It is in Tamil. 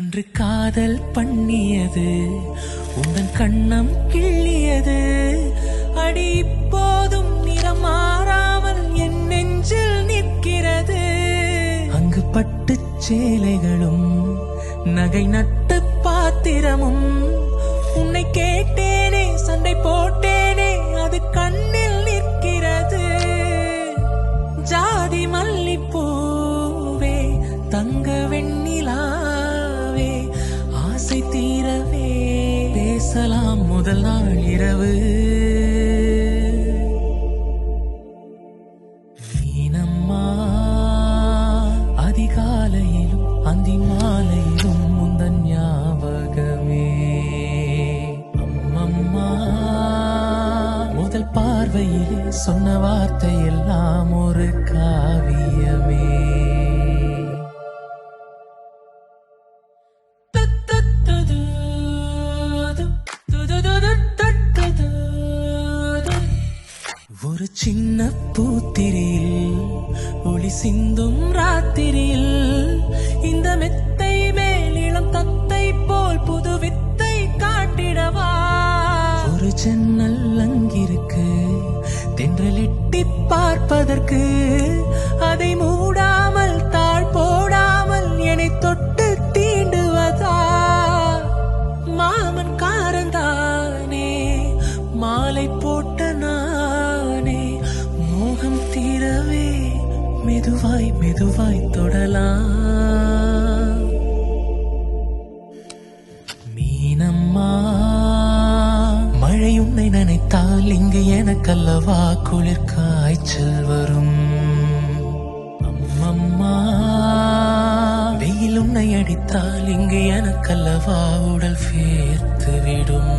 அன்று காதல் பண்ணியது உந்தன் கண்ணம் கிள்ளியது அடி இப்போதும் நிறம் மாறாமல் என் நெஞ்சில் நிற்கிறது. அங்கு பட்டு சேலைகளும் நகை நட்டு பாத்திரமும் உன்னை கேட்டேனே சண்டை போட்டேனே அது கண்ணில் நிற்கிறது. ஜாதி மல்லிப்பூவே தங்க வெண்ணிலாவே ஆசை தீரவே பேசலாம் முதல் நாள் இரவு. வீணம்மா அதிகாலையிலும் அந்தி மாலையிலும் முந்தன் ஞாபகமே. அம்மம்மா முதல் பார்வையிலே சொன்ன வார்த்தை எல்லாம் ஒரு காவியமே. ஒரு சின்ன பூத்திரியில் ஒளி சிந்தும் ராத்திரியில் இந்த மெத்தை மேலிடம் தத்தை போல் புது வித்தை காட்டிடவா. ஒரு ஜன்னல் அங்கிருக்கு தென்றலிட்டி பார்ப்பதற்கு அதை மூடாமல் தாழ் போடாமல் என்னை தொட்டு தீண்டுவதா. மாமன் காரந்தானே மாலை போட்ட நானே மோகம் தீரவே மெதுவாய் மெதுவாய் தொடலாம். மீனம்மா மழை உன்னை நினைத்தால் இங்கு எனக்கல்லவா குளிர் காய்ச்சல் வரும். அம்மம்மா வெயில் உன்னை அடித்தால் இங்கு எனக்கல்லவா உடல் வேர்த்து விடும்.